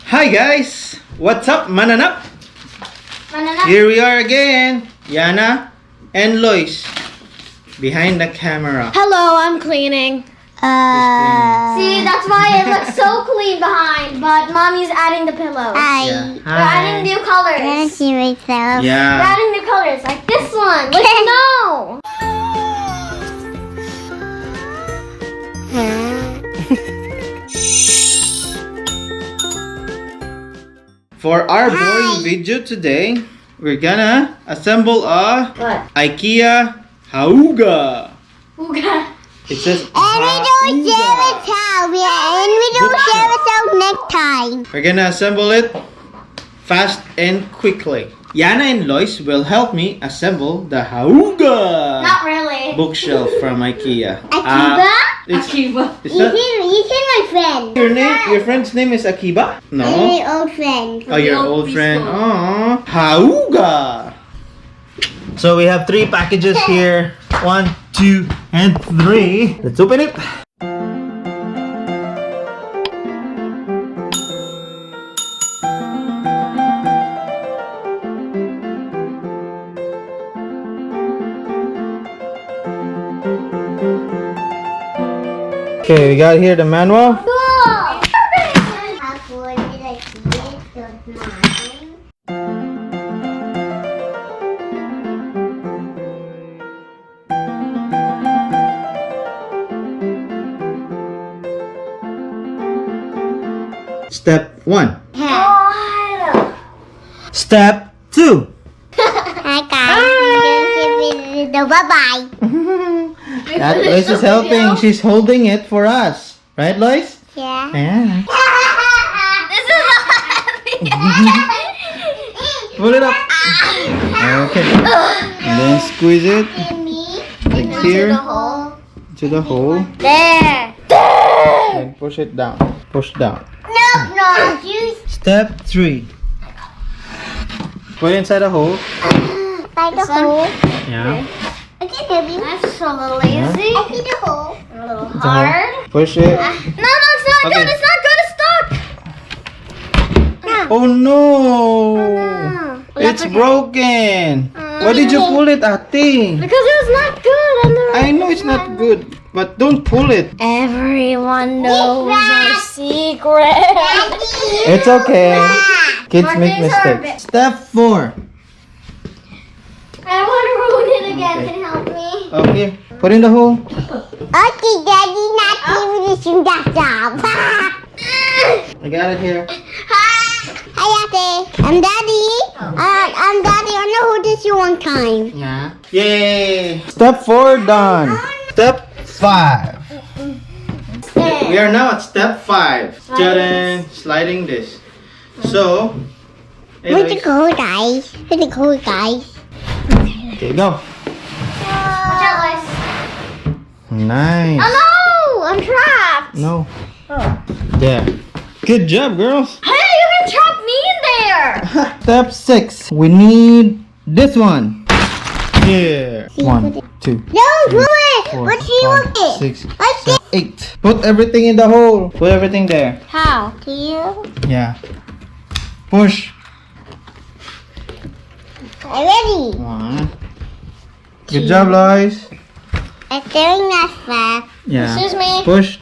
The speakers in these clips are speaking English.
Hi guys! What's up, mananap? Mananap. Here we are again, Yana and Lois behind the camera. Hello, I'm cleaning. See, that's why it looks so clean behind, but mommy's adding the pillows. Yeah. We're adding new colors. I see myself. We're Yeah. adding new colors, like this one, with snow. For our boring video today, we're gonna assemble a What? IKEA Hauga. Hauga. It says And we don't share Hauga. it out. And we don't share it out next time. We're gonna assemble it fast and quickly. Yana and Lois will help me assemble the Hauga Not really. bookshelf from IKEA. Akiba? It's Akiba. Is that He's my friend. your name? Your friend's name is Akiba? I'm No. my old friend. Oh, your old old friend. preschool. Oh, Hauga. So we have 3 packages here. 1, 2, and 3. Let's open it. Okay, we got here the manual. Cool. How cool did I see it? That's mine. Step 1. God. Step 2. Hi guys. Bye-bye. That Lois is helping. She's holding it for us. Right, Lois? Yeah. Yeah. This is not Pull it up. Okay. And then squeeze it like here to the hole. There. And push it down. Push down. No, you Step 3. Put it inside the hole. by the This one? hole. Yeah. I can help you. That's a little lazy. I see the hole. A little It's a hole. hard. Push it. No, it's not Okay. good. It's not good. It's stuck. Oh no! no. It's That's okay. broken. Why did you pull it, Ate? Because it was not good. And the I know it's not good, but don't pull it. Everyone knows our secret. It's okay. Kids My make days are a mistakes. Step 4. I don't want to ruin it again. Okay. Can you help me? Okay, put in the hole. Okay, Daddy, not even this in that job. I got it here. Hi, Ate. I'm Daddy. I'm Daddy. I know who this you one time. Yeah. Yay! Step 4 done. Step 5. We are now at step 5. Ta-da! Sliding this. So, Where'd you anyways, go, guys? Where'd you go, guys? okay, go. Watch out, Lois. Nice. Oh no! I'm trapped. No. Oh. There. Good job, girls. Hey, you can trap me in there. Step 6. We need this one. Here. See, 1, put it- 2, No, do it. 4, What's she 5, looking? 6, What's 7, 8. Put everything in the hole. Put everything there. How? Do you? Yeah. Push. I'm ready. 1. Good job, Lois. I'm doing that fast. Yeah. Excuse me. Push.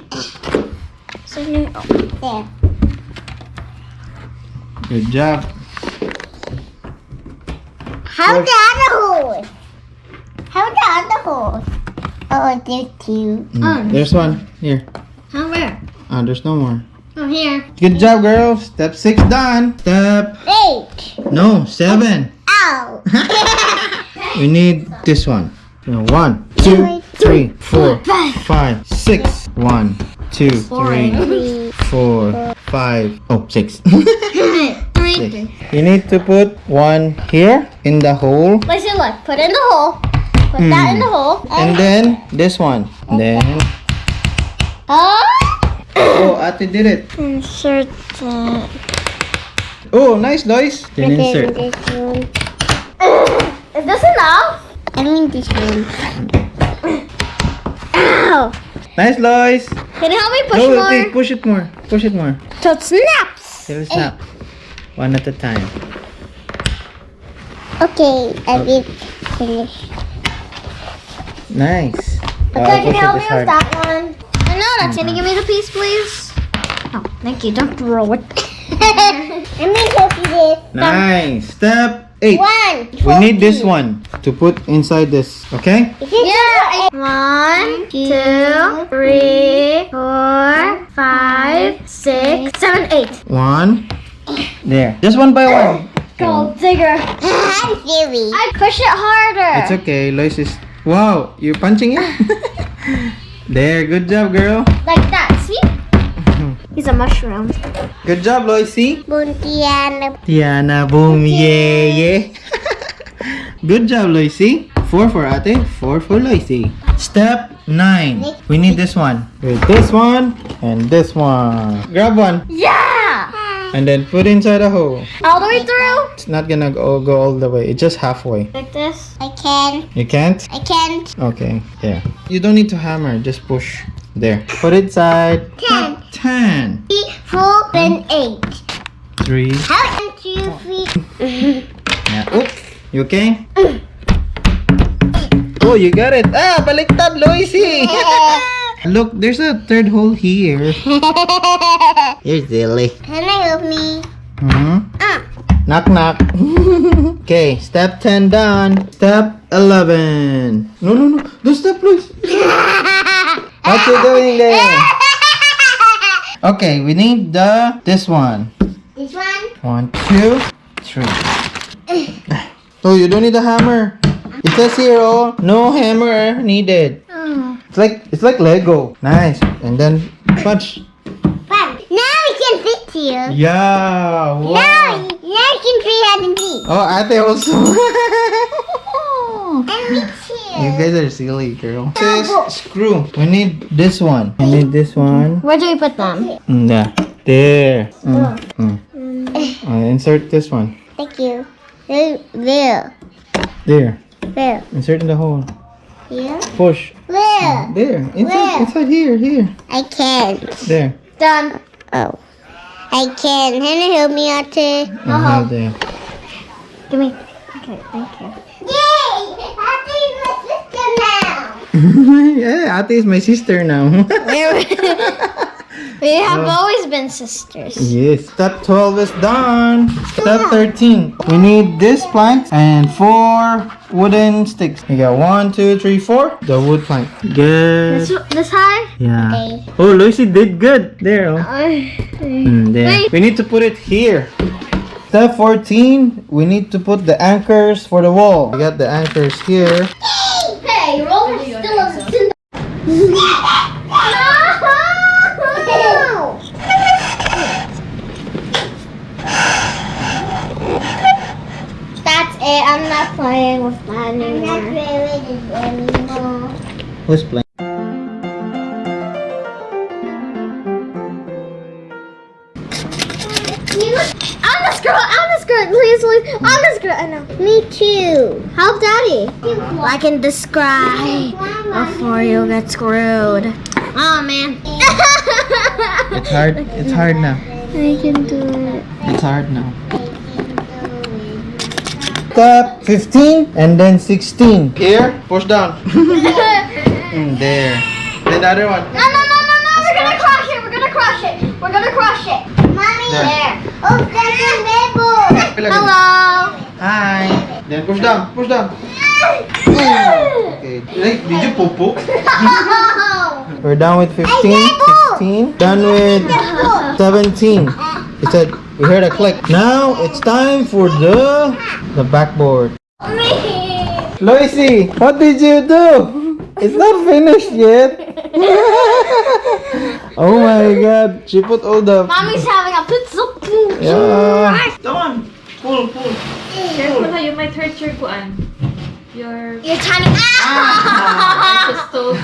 Excuse me. Oh. There. Good job. How's Push. the other hole? How's the other hole? Oh, there's two. There's one. Here. How where? There's no more. Oh, here. Good job, girls. Step 6 done. Step... 8. No, 7. Ow. We need this one. 1, 2, 3, 4, 5, 6. 1, 2, 3, 4, 5. Oh, 6. 6. You need to put one here in the hole. Listen, look. Put it in the hole. Put that in the hole. And then this one. Then... Oh. Oh, Ate did it. Insert. Oh, nice, Lois. Then insert. This one. Is this enough? I mean this one. Ow. Nice, Lois. Can you help me push No, more? okay, push it more. Push it more. So it snaps. Silly snap. One at a time. Okay, I will finish. Nice. Okay, can you push help it me this with hard. that one? No, that's Can you give me the piece, please? Oh, thank you. Don't throw it. I'm gonna help you this. Nice. Step 8. One. We need this one to put inside this. Okay? Yeah. 1, 2, 3, 4, 5, 6, 7, 8. 1. There. Just one by one. Go digger. I'm silly. I push it harder. It's okay. Lois is. Wow, you're punching it? There. Good job, girl. Like that. See? He's a mushroom. Good job, Loisy. Buntiana. Yana, boom, yeah, yeah. Good job, Loisy. 4 for Ate, 4 for Loisy. Step 9. We need this one. With this one and this one. Grab one Yeah. and then put inside a hole. All the way through. It's not gonna go all the way. It's just halfway. Like this. I can. You can't? I can't. Okay, yeah. You don't need to hammer. Just push. There. Put it inside. 10. 10. 4, then 8. 3. How 1, 2, 3. Yeah. Oh, you okay? Oh, you got it. Ah, baliktad, Loisy. Look, there's a third hole here. You're silly. Can I help me? Knock, knock. Okay, step 10 done. Step 11. No, no, no. Don't step, Lois. What you doing there? Okay, we need this one. This one? 1, 2, 3. Oh, you don't need a hammer. It says here, oh, no hammer needed. Oh. It's like Lego. Nice. And then punch. Fun. Now we can fit here. Yeah. Wow. Now you can fit out and eat. Oh, Ate also. And me You too. guys are silly, girl. Says screw. We need this one. We need this one. Where do we put them? Yeah. There. Insert this one. Thank you. There. There. There. Insert in the hole. Here. Push. There. There. Where? Inside here. Here. I can't. There. Done. Oh. I can. Can you help me out there? There. Give me. Okay, thank you. Yay! Happy my sister now. Yeah, Ate is my sister now. We have always been sisters. Yes. Step 12 is done. Step 13. We need this plank and 4 wooden sticks. We got 1, 2, 3, 4. The wood plank. Good. This high? Yeah. Okay. Oh, Lucy did good. There. Oh. There. Wait. We need to put it here. Step 14. We need to put the anchors for the wall. We got the anchors here. Hey, roller still a That's it. I'm not playing with that I'm not anymore. playing with it anymore. Who's playing? I'm the skirt, please, I'm the skirt, I know. Me too. Help Daddy. I can describe before you get screwed. Oh, man. It's hard. It's hard now. I can do it. It's hard now. Step 15 and then 16. Here, push down. There. Then the other one. No, we're gonna crush it, we're gonna crush it. Mommy. There. Oh, that's a maple. Hello. Hi. Then push down. Push down. Okay. Did you poo-poo? We're done with 15, 16. Done with 17. It said, we heard a click. Now it's time for the backboard. Loisy, what did you do? It's not finished yet. Oh my god. She put all the... Mommy's having a pizza. Yeah. Come on. Pull. Careful ha, you might hurt your kuan. Your You're tiny. stove.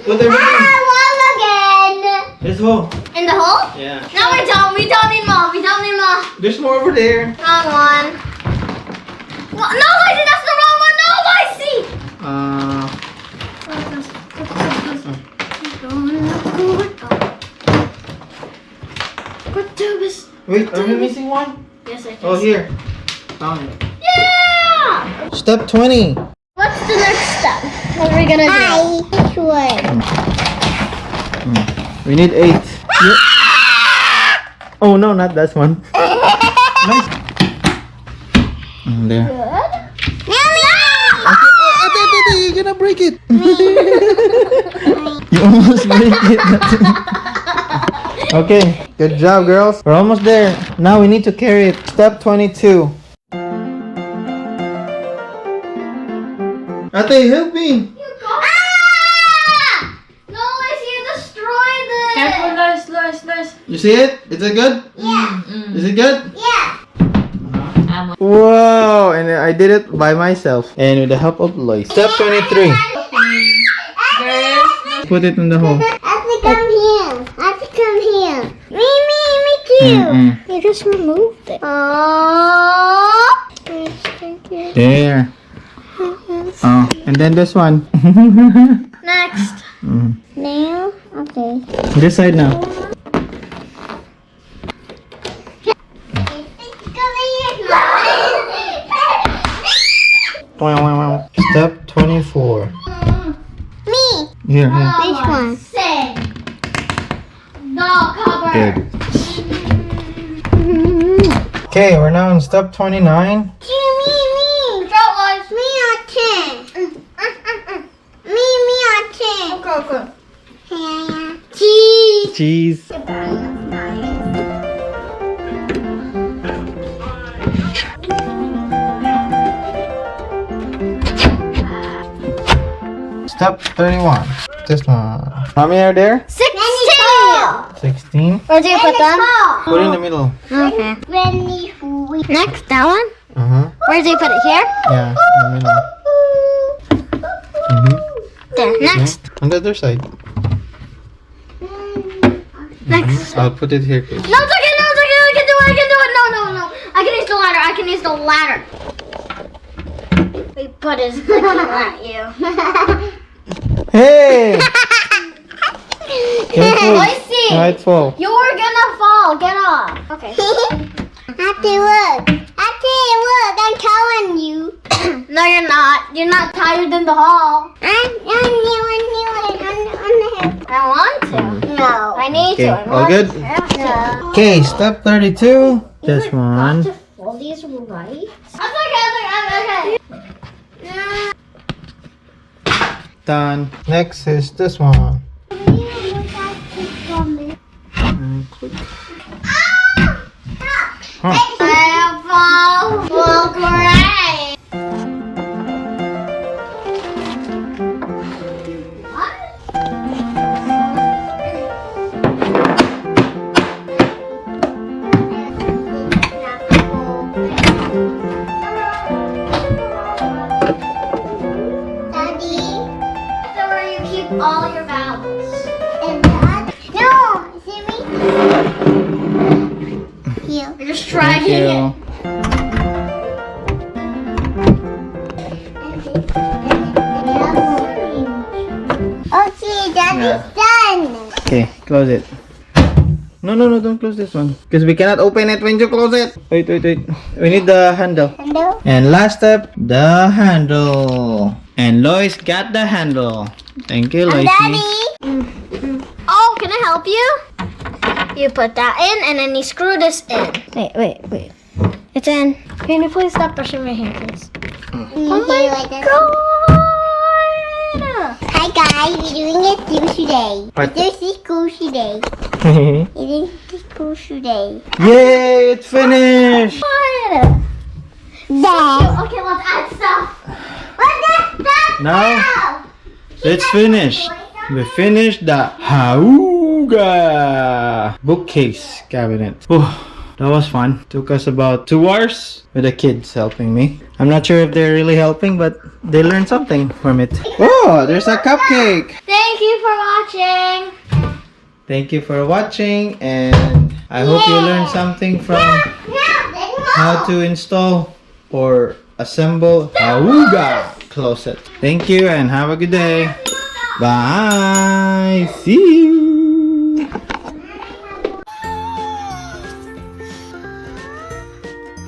Put everything. Wall again. This hole. In the hole? Yeah. No, we don't need more. There's more over there. Wrong one. No, Lacey, that's the wrong one. No, Lacey. this. Wait, are we missing one? Yes, I can. Oh, here. Found it. Yeah! Step 20. What's the next step? What are we gonna do? This one. We need 8. Oh no, not that one. Nice. There. Good. You're gonna break it. You almost break it. Okay, good job, girls. We're almost there. Now we need to carry it. Step 22. Ate, help me. Lois, you destroyed it! Careful, Lois. You see it? Is it good? Yeah. Is it good? Yeah. Whoa! And I did it by myself. And with the help of Lois. Step 23. Girls, Put it in the hole. I have to come here. I have to come here. Me too. You just removed it. Oh. There. Oh, and then this one. Next. Now? Okay. This side now. Step 24. Me. Here. Which one? Sing. Doll cover. Good. Okay, we're now in step 29. Me. Throw Lois. Me on 10. Me on 10. Okay. Yeah. Cheese. Cheese. Step 31. This one. How many are there? 16. 16. Where do you put them? Put in the middle. Okay. Next, that one? Uh-huh. Where do you put it? Here? Yeah, in the middle. Mm-hmm. There. Next. Yeah. On the other side. Next. I'll put it here, please. No, it's okay. No, it's okay. I can do it. I can do it. No. I can use the ladder. I can use the ladder. We put his looking at you. Hey! Careful. I see. No, it's full. You're gonna fall. Get off. Okay. Look. I'm telling you. No, you're not. You're not tired in the hall. I'm I want to. No. I need Okay, to. I all want good? to. No. Okay, step 32. This Got one. to fold these right. I'm okay. Done. Next is this one. And click. Huh. Well, great. Daddy. That's where you keep all your vowels. No. See me? Here. You're just trying Thank it. you. Okay, Daddy's done. Okay, close it. No, don't close this one. Because we cannot open it when you close it. Wait. We need the handle. Hello? And last step, the handle. And Lois got the handle. Thank you, Lois. Daddy. Oh, can I help you? You put that in and then you screw this in. Wait. It's in. Can you please stop brushing my hair, please? Oh my God! Hi guys, we're doing a do today. What? This is school today. It is school today. Yay, it's finished. What? Dad. Okay, let's add stuff. What's that? Now, it's finished. We finished the Hauga bookcase cabinet. Whew, that was fun. Took us about 2 hours with the kids helping me. I'm not sure if they're really helping, but they learned something from it. Oh, there's a cupcake. Thank you for watching. Thank you for watching, and I hope you learned something from how to install or assemble Hauga closet. Thank you and have a good day. Bye. See you.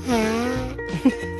Huh?